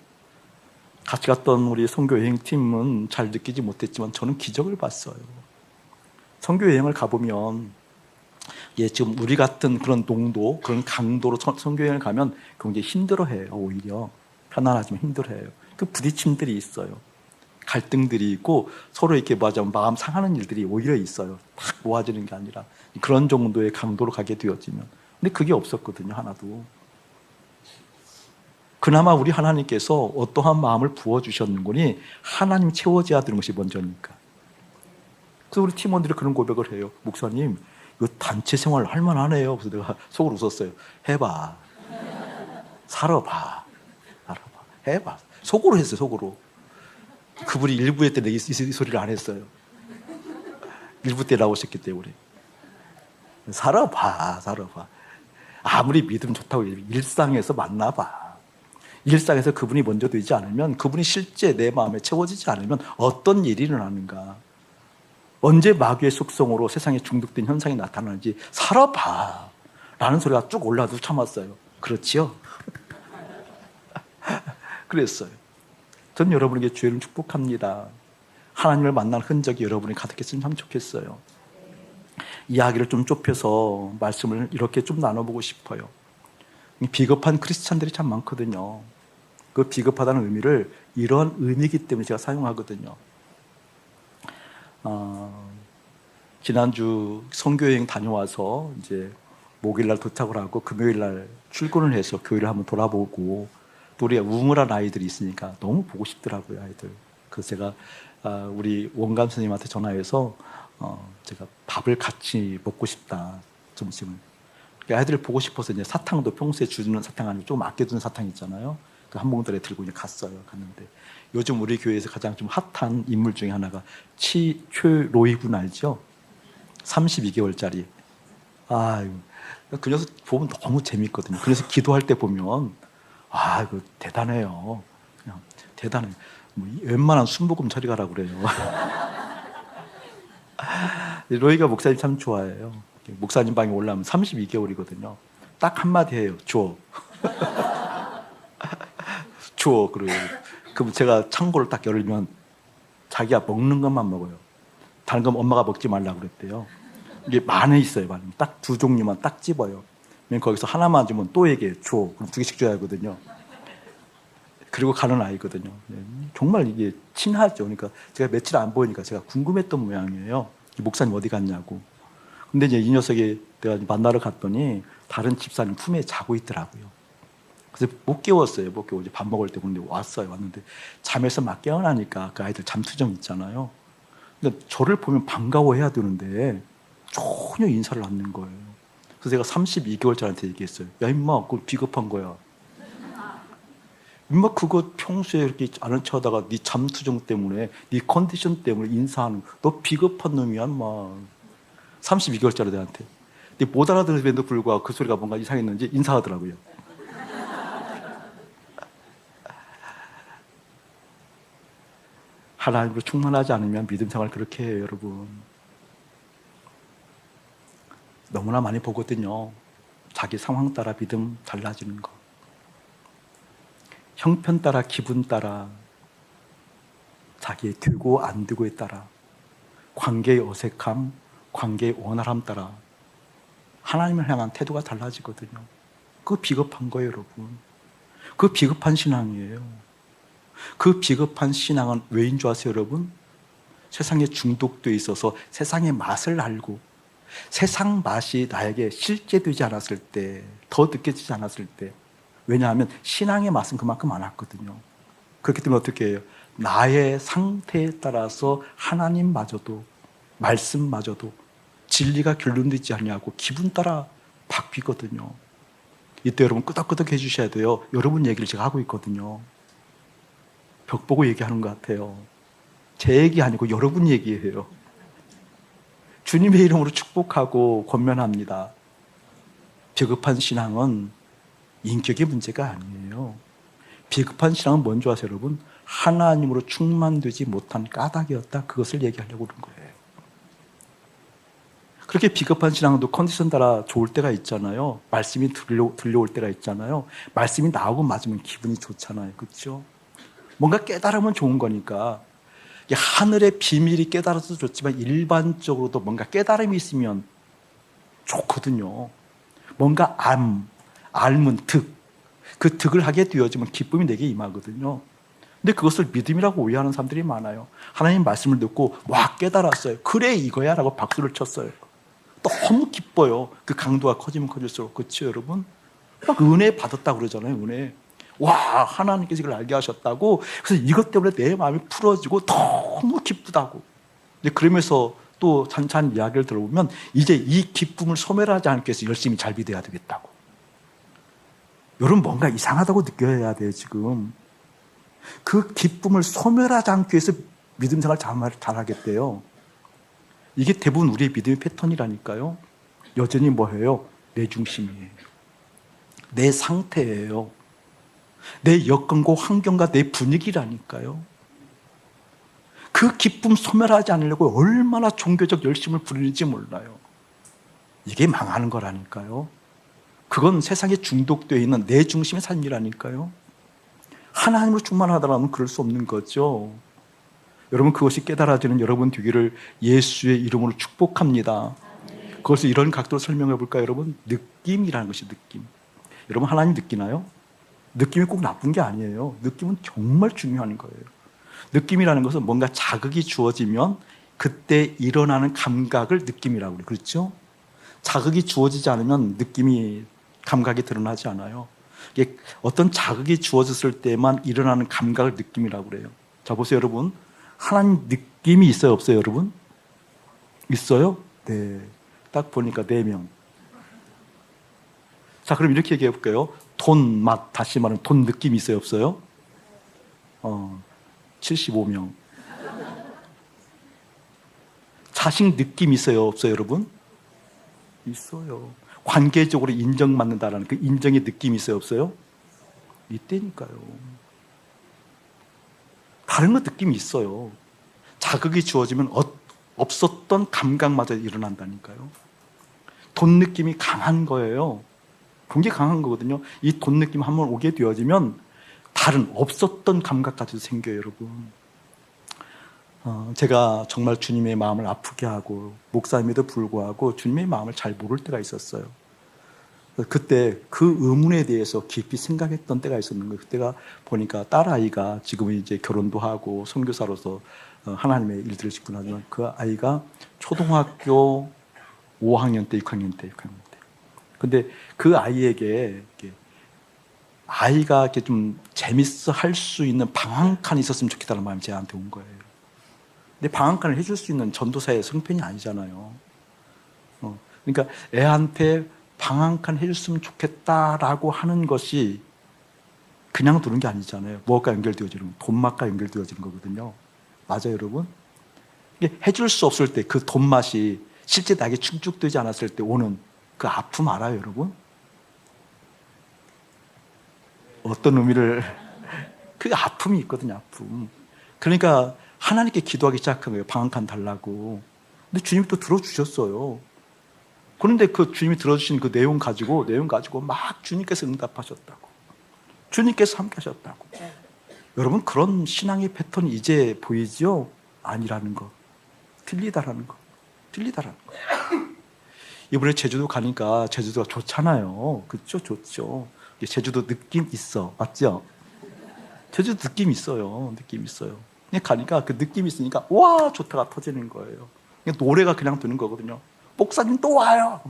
같이 갔던 우리 선교 여행팀은 잘 느끼지 못했지만 저는 기적을 봤어요. 선교 여행을 가보면 지금 우리 같은 그런 농도, 그런 강도로 선교 여행을 가면 굉장히 힘들어해요. 오히려 편안하지만 힘들어해요. 그 부딪힘들이 있어요. 갈등들이 있고 서로 이렇게 마음 상하는 일들이 오히려 있어요. 딱 모아지는 게 아니라 그런 정도의 강도로 가게 되어지면. 근데 그게 없었거든요. 하나도. 그나마 우리 하나님께서 어떠한 마음을 부어주셨는 거니 하나님 채워져야 되는 것이 먼저니까. 그래서 우리 팀원들이 그런 고백을 해요. 목사님, 이거 단체 생활 할만하네요. 그래서 내가 속으로 웃었어요. 해봐. 살아봐. 해봐. 속으로 했어요. 속으로. 그분이 일부회 때 이 소리를 안 했어요. 일부 때 나오셨기 때문에. 살아봐, 살아봐. 아무리 믿음 좋다고 일상에서 만나봐. 일상에서 그분이 먼저 되지 않으면, 그분이 실제 내 마음에 채워지지 않으면 어떤 일이 일어나는가. 언제 마귀의 속성으로 세상에 중독된 현상이 나타나는지 살아봐. 라는 소리가 쭉 올라도 참았어요. 그렇지요? 그랬어요. 전 여러분에게 주의를 축복합니다. 하나님을 만난 흔적이 여러분이 가득했으면 참 좋겠어요. 이야기를 좀 좁혀서 말씀을 이렇게 좀 나눠보고 싶어요. 비겁한 크리스찬들이 참 많거든요. 그 비겁하다는 의미를 이런 의미이기 때문에 제가 사용하거든요. 지난주 선교여행 다녀와서 이제 목요일날 도착을 하고 금요일날 출근을 해서 교회를 한번 돌아보고, 또 우리 우물한 아이들이 있으니까 너무 보고 싶더라고요, 아이들. 그래서 제가 우리 원감 선생님한테 전화해서 제가 밥을 같이 먹고 싶다, 점심을. 아이들을 보고 싶어서 이제 사탕도 평소에 주는 사탕 아니고 조금 아껴두는 사탕 있잖아요. 그 한 봉다리에 들고 이제 갔어요. 갔는데 요즘 우리 교회에서 가장 좀 핫한 인물 중에 하나가 최로이군 알죠? 32개월짜리. 그 녀석 보면 너무 재밌거든요. 그래서 기도할 때 보면 이거 대단해요. 그냥 대단해. 뭐 웬만한 순복음 처리 가라고 그래요. 로이가 목사님 참 좋아해요. 목사님 방에 올라오면 32개월이거든요. 딱 한마디 해요. 줘. 줘. 그럼 제가 창고를 딱 열면 자기가 먹는 것만 먹어요. 다른 건 엄마가 먹지 말라고 그랬대요. 이게 많이 있어요. 많이. 딱 두 종류만 딱 집어요. 거기서 하나만 주면 또 얘기해. 줘. 그럼 두 개씩 줘야 하거든요. 그리고 가는 아이거든요. 정말 이게 친하죠. 그러니까 제가 며칠 안 보이니까 제가 궁금했던 모양이에요. 목사님 어디 갔냐고. 근데 이제 이 녀석이 내가 만나러 갔더니 다른 집사님 품에 자고 있더라고요. 그래서 못 깨웠어요. 못 깨워. 이제 밥 먹을 때 근데 왔어요. 왔는데 잠에서 막 깨어나니까 그 아이들 잠투정 있잖아요. 근데 저를 보면 반가워해야 되는데 전혀 인사를 안 하는 거예요. 그래서 제가 32개월짜리한테 얘기했어요. 야 임마, 그거 비겁한 거야. 임마 그거 평소에 이렇게 아는 척하다가 네 잠투정 때문에, 네 컨디션 때문에 인사하는 거. 너 비겁한 놈이야 임마. 32개월짜리 애한테. 근데 못 알아들음에도 불구하고 그 소리가 뭔가 이상했는지 인사하더라고요. 하나님으로 충만하지 않으면 믿음 생활 그렇게 해요, 여러분. 너무나 많이 보거든요. 자기 상황 따라 믿음 달라지는 거. 형편 따라, 기분 따라, 자기의 되고 안 되고에 따라, 관계의 어색함, 관계의 원활함 따라 하나님을 향한 태도가 달라지거든요. 그거 비겁한 거예요, 여러분. 그 비겁한 신앙이에요. 그 비겁한 신앙은 왜인 줄 아세요, 여러분? 세상에 중독되어 있어서 세상의 맛을 알고 세상 맛이 나에게 실제되지 않았을 때, 더 느껴지지 않았을 때, 왜냐하면 신앙의 맛은 그만큼 안 왔거든요. 그렇기 때문에 어떻게 해요? 나의 상태에 따라서 하나님마저도, 말씀마저도 진리가 결론되지 않냐고 기분 따라 바뀌거든요. 이때 여러분 끄덕끄덕 해주셔야 돼요. 여러분 얘기를 제가 하고 있거든요. 벽 보고 얘기하는 것 같아요. 제 얘기 아니고 여러분 얘기예요. 주님의 이름으로 축복하고 권면합니다. 비겁한 신앙은 인격의 문제가 아니에요. 비겁한 신앙은 뭔지 아세요, 여러분? 하나님으로 충만되지 못한 까닭이었다. 그것을 얘기하려고 그런 거예요. 그렇게 비겁한 신앙도 컨디션 따라 좋을 때가 있잖아요. 말씀이 들려올 때가 있잖아요. 말씀이 나오고 맞으면 기분이 좋잖아요. 그렇죠? 뭔가 깨달으면 좋은 거니까. 하늘의 비밀이 깨달아서 좋지만 일반적으로도 뭔가 깨달음이 있으면 좋거든요. 뭔가 알면 그 득을 하게 되어지면 기쁨이 내게 임하거든요. 근데 그것을 믿음이라고 오해하는 사람들이 많아요. 하나님 말씀을 듣고 와 깨달았어요. 그래 이거야 라고 박수를 쳤어요. 너무 기뻐요. 그 강도가 커지면 커질수록. 그렇죠 여러분? 막 은혜 받았다고 그러잖아요. 은혜. 와 하나님께서 이걸 알게 하셨다고. 그래서 이것 때문에 내 마음이 풀어지고 너무 기쁘다고. 그러면서 또 찬찬 이야기를 들어보면 이제 이 기쁨을 소멸하지 않기 위해서 열심히 잘 믿어야 되겠다고. 여러분 뭔가 이상하다고 느껴야 돼요 지금. 그 기쁨을 소멸하지 않기 위해서 믿음 생활 잘 하겠대요. 이게 대부분 우리의 믿음의 패턴이라니까요. 여전히 뭐예요? 내 중심이에요. 내 상태예요. 내 여건과 환경과 내 분위기라니까요. 그 기쁨 소멸하지 않으려고 얼마나 종교적 열심을 부리는지 몰라요. 이게 망하는 거라니까요. 그건 세상에 중독되어 있는 내 중심의 삶이라니까요. 하나님으로 충만하다라면 그럴 수 없는 거죠. 여러분, 그것이 깨달아지는 여러분 되기를 예수의 이름으로 축복합니다. 그것을 이런 각도로 설명해 볼까요, 여러분? 느낌이라는 것이 느낌. 여러분, 하나님 느끼나요? 느낌이 꼭 나쁜 게 아니에요. 느낌은 정말 중요한 거예요. 느낌이라는 것은 뭔가 자극이 주어지면 그때 일어나는 감각을 느낌이라고 그래요. 그렇죠? 자극이 주어지지 않으면 느낌이, 감각이 드러나지 않아요. 이게 어떤 자극이 주어졌을 때만 일어나는 감각을 느낌이라고 그래요. 자, 보세요, 여러분. 하나님 느낌이 있어요, 없어요, 여러분? 있어요? 네. 딱 보니까 4명. 자, 그럼 이렇게 얘기해 볼게요. 돈 맛, 다시 말하면 돈 느낌이 있어요, 없어요? 75명. 자식 느낌 있어요, 없어요, 여러분? 있어요. 관계적으로 인정받는다라는 그 인정의 느낌이 있어요, 없어요? 있다니까요. 다른 거 느낌이 있어요. 자극이 주어지면 없었던 감각마저 일어난다니까요. 돈 느낌이 강한 거예요. 굉장히 강한 거거든요. 이 돈 느낌 한번 오게 되어지면 다른 없었던 감각까지도 생겨요, 여러분. 제가 정말 주님의 마음을 아프게 하고 목사님에도 불구하고 주님의 마음을 잘 모를 때가 있었어요. 그때 그 의문에 대해서 깊이 생각했던 때가 있었는 거예요. 그때가 보니까 딸아이가 지금은 이제 결혼도 하고 선교사로서 하나님의 일들을 짓고 나지만 그 아이가 초등학교 5학년 때, 6학년 때. 근데 그 아이에게 아이가 이렇게 좀 재밌어 할 수 있는 방황칸이 있었으면 좋겠다는 마음이 제한테 온 거예요. 근데 방황칸을 해줄 수 있는 전도사의 성편이 아니잖아요. 그러니까 애한테 방황칸 해줬으면 좋겠다라고 하는 것이 그냥 두는 게 아니잖아요. 무엇과 연결되어지는, 돈맛과 연결되어지는 거거든요. 맞아요, 여러분? 이게 해줄 수 없을 때 그 돈맛이 실제 나에게 충족되지 않았을 때 오는 그 아픔 알아요, 여러분? 어떤 의미를, 그 아픔이 있거든요, 아픔. 그러니까 하나님께 기도하기 시작한 거예요. 방황칸 달라고. 근데 주님이 또 들어주셨어요. 그런데 그 주님이 들어주신 그 내용 가지고 막 주님께서 응답하셨다고. 주님께서 함께 하셨다고. 여러분, 그런 신앙의 패턴이 이제 보이죠? 아니라는 거. 틀리다라는 거. 이번에 제주도 가니까 제주도가 좋잖아요. 그렇죠? 좋죠. 제주도 느낌 있어. 맞죠? 제주도 느낌 있어요. 그냥 가니까 그 느낌이 있으니까 와, 좋다가 터지는 거예요. 그냥 노래가 그냥 드는 거거든요. 목사님 또 와요.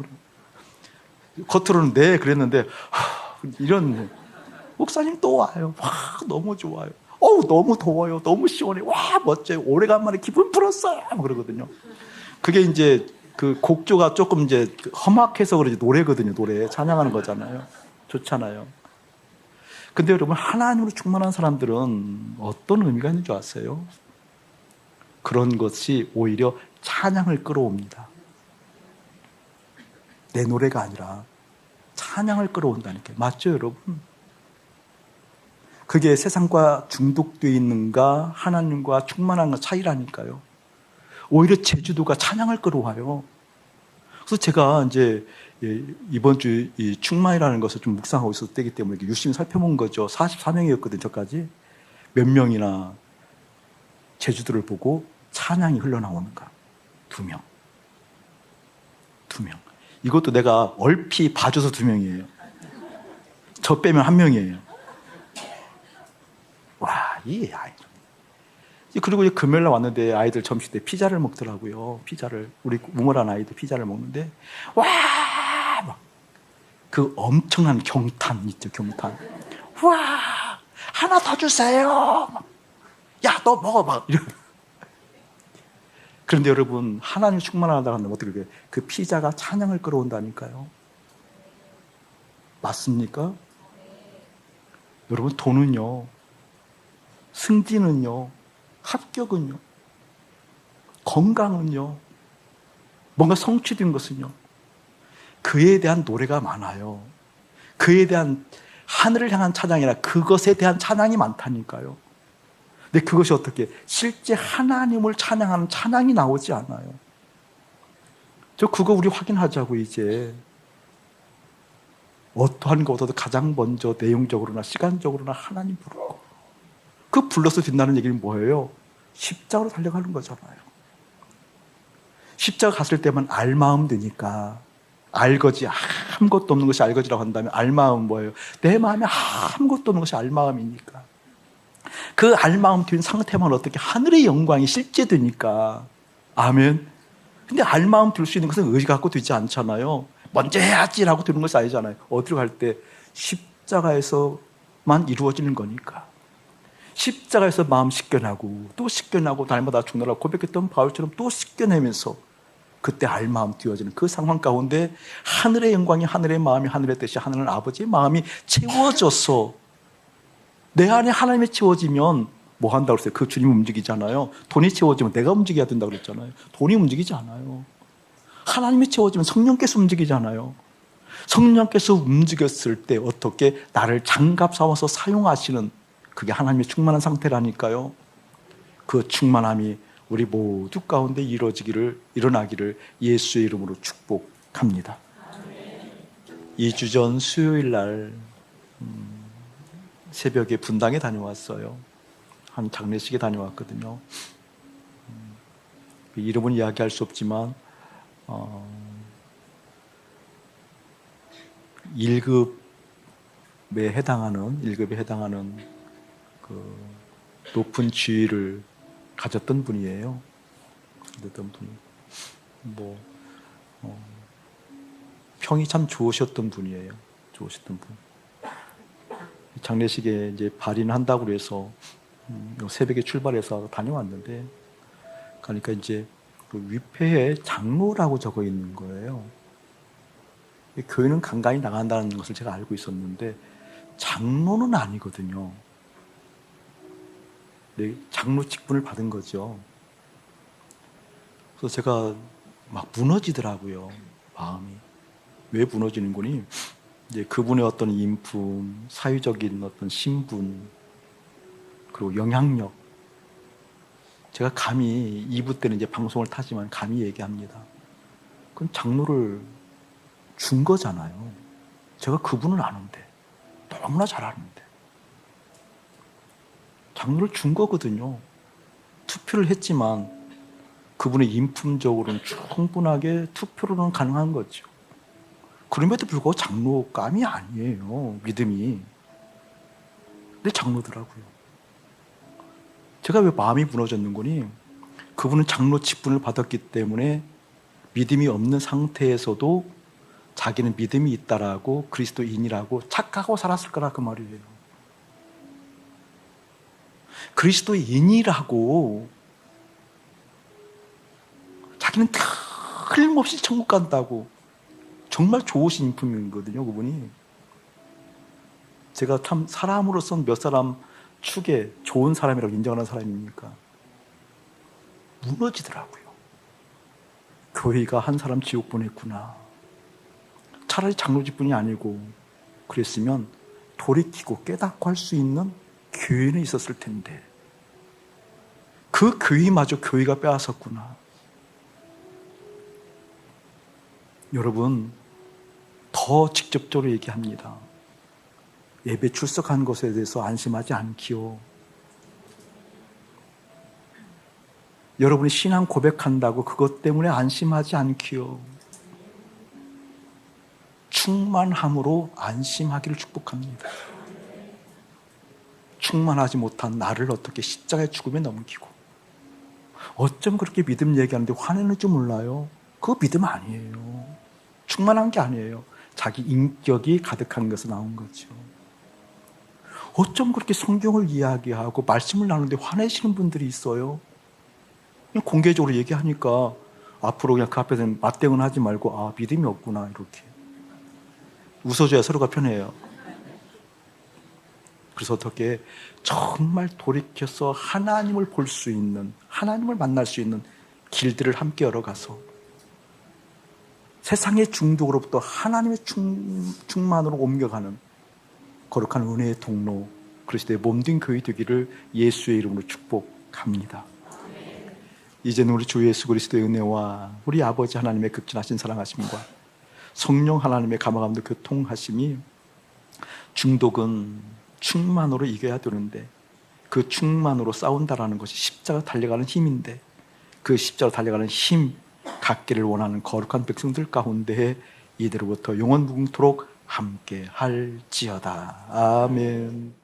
겉으로는 네 그랬는데 이런 목사님 또 와요. 와, 너무 좋아요. 너무 더워요. 너무 시원해. 와, 멋져요. 오래간만에 기분 풀었어요. 그러거든요. 그게 이제 그 곡조가 조금 이제 험악해서 그러지 노래거든요. 노래 찬양하는 거잖아요. 좋잖아요. 근데 여러분, 하나님으로 충만한 사람들은 어떤 의미가 있는 줄 아세요? 그런 것이 오히려 찬양을 끌어옵니다. 내 노래가 아니라 찬양을 끌어온다니까요. 맞죠, 여러분? 그게 세상과 중독되어 있는가 하나님과 충만한가 차이라니까요. 오히려 제주도가 찬양을 끌어와요. 그래서 제가 이제 이번 주 이 충만이라는 것을 좀 묵상하고 있었을 때이기 때문에 유심히 살펴본 거죠. 44명이었거든요, 저까지. 몇 명이나 제주도를 보고 찬양이 흘러나오는가? 2명. 이것도 내가 얼핏 봐줘서 2명이에요. 저 빼면 1명이에요. 와, 이 아이들. 그리고 금요일날 왔는데 아이들 점심 때 피자를 먹더라고요. 우리 우물한 아이도 피자를 먹는데, 와! 막, 그 엄청난 경탄 있죠, 경탄. 와! 하나 더 주세요! 야, 너 먹어, 막. 그런데 여러분, 하나님 충만하다고 하면 어떻게 그래? 그 피자가 찬양을 끌어온다니까요. 맞습니까? 여러분, 돈은요, 승진은요, 합격은요, 건강은요, 뭔가 성취된 것은요, 그에 대한 노래가 많아요. 그에 대한 하늘을 향한 찬양이나 그것에 대한 찬양이 많다니까요. 근데 그것이 어떻게 실제 하나님을 찬양하는 찬양이 나오지 않아요. 저 그거 우리 확인하자고. 이제 어떠한 것보다도 가장 먼저 내용적으로나 시간적으로나 하나님 부르고, 그 불러서 뒷나는 얘기는 뭐예요? 십자가로 달려가는 거잖아요. 십자가 갔을 때만 알마음 되니까. 알거지, 아무것도 없는 것이 알거지라고 한다면 알마음은 뭐예요? 내 마음에 아무것도 없는 것이 알마음이니까. 그 알마음 된 상태만 어떻게 하늘의 영광이 실제 되니까. 아멘. 근데 알마음 들 수 있는 것은 의지 갖고 되지 않잖아요. 먼저 해야지라고 되는 것이 아니잖아요. 어디로 갈 때 십자가에서만 이루어지는 거니까. 십자가에서 마음 씻겨나고 또 씻겨나고 날마다 죽노라 고백했던 바울처럼 또 씻겨내면서 그때 알마음 띄워지는 그 상황 가운데 하늘의 영광이 하늘의 마음이 하늘의 뜻이 하늘은 아버지의 마음이 채워져서 내 안에 하나님이 채워지면 뭐 한다고 그랬어요? 그 주님 움직이잖아요. 돈이 채워지면 내가 움직여야 된다고 그랬잖아요. 돈이 움직이지 않아요. 하나님이 채워지면 성령께서 움직이잖아요. 성령께서 움직였을 때 어떻게 나를 장갑 삼아서 사용하시는, 그게 하나님의 충만한 상태라니까요. 그 충만함이 우리 모두 가운데 일어나기를 예수의 이름으로 축복합니다. 2주 전 수요일 날 새벽에 분당에 다녀왔어요. 한 장례식에 다녀왔거든요. 이름은 이야기할 수 없지만 1급에 해당하는 그 높은 지위를 가졌던 분이에요. 어떤 분이 평이 참 좋으셨던 분이에요. 좋으셨던 분. 장례식에 이제 발인한다고 해서 새벽에 출발해서 다녀왔는데, 그러니까 이제 그 위패에 장로라고 적어 있는 거예요. 교회는 간간히 나간다는 것을 제가 알고 있었는데 장로는 아니거든요. 네, 장로 직분을 받은 거죠. 그래서 제가 막 무너지더라고요, 마음이. 왜 무너지는 거니? 이제 그분의 어떤 인품, 사회적인 어떤 신분, 그리고 영향력. 제가 감히 2부 때는 이제 방송을 타지만 감히 얘기합니다. 그건 장로를 준 거잖아요. 제가 그분은 아는데, 너무나 잘 아는데. 장로를 준 거거든요. 투표를 했지만 그분의 인품적으로는 충분하게 투표로는 가능한 거죠. 그럼에도 불구하고 장로감이 아니에요, 믿음이. 근데 장로더라고요. 제가 왜 마음이 무너졌는 거니? 그분은 장로 직분을 받았기 때문에 믿음이 없는 상태에서도 자기는 믿음이 있다라고, 그리스도인이라고 착각하고 살았을 거라 그 말이에요. 그리스도인이라고 자기는 틀림없이 천국 간다고, 정말 좋으신 인품이거든요, 그분이. 제가 참 사람으로선 몇 사람 축에 좋은 사람이라고 인정하는 사람입니까? 무너지더라고요. 교회가 한 사람 지옥 보냈구나. 차라리 장로직분이 아니고 그랬으면 돌이키고 깨닫고 할 수 있는 교회는 있었을 텐데, 그 교회마저 교회가 빼앗았구나. 여러분, 더 직접적으로 얘기합니다. 예배 출석한 것에 대해서 안심하지 않기요. 여러분이 신앙 고백한다고 그것 때문에 안심하지 않기요. 충만함으로 안심하기를 축복합니다. 충만하지 못한 나를 어떻게 십자가의 죽음에 넘기고, 어쩜 그렇게 믿음 얘기하는데 화내는 줄 몰라요. 그거 믿음 아니에요. 충만한 게 아니에요. 자기 인격이 가득한 것에서 나온 거죠. 어쩜 그렇게 성경을 이야기하고 말씀을 나누는데 화내시는 분들이 있어요. 그냥 공개적으로 얘기하니까 앞으로 그냥 그 앞에서 맞대응은 하지 말고, 아, 믿음이 없구나, 이렇게 웃어줘야 서로가 편해요. 그래서 어떻게 정말 돌이켜서 하나님을 볼 수 있는, 하나님을 만날 수 있는 길들을 함께 열어가서 세상의 중독으로부터 하나님의 충만으로 옮겨가는 거룩한 은혜의 통로, 그리스도의 몸된 교회 되기를 예수의 이름으로 축복합니다. 이제는 우리 주 예수 그리스도의 은혜와 우리 아버지 하나님의 극진하신 사랑하심과 성령 하나님의 감화감도 교통하심이, 중독은 충만으로 이겨야 되는데 그 충만으로 싸운다라는 것이 십자가 달려가는 힘인데, 그 십자가 달려가는 힘 갖기를 원하는 거룩한 백성들 가운데 이대로부터 영원 무궁토록 함께 할지어다. 아멘.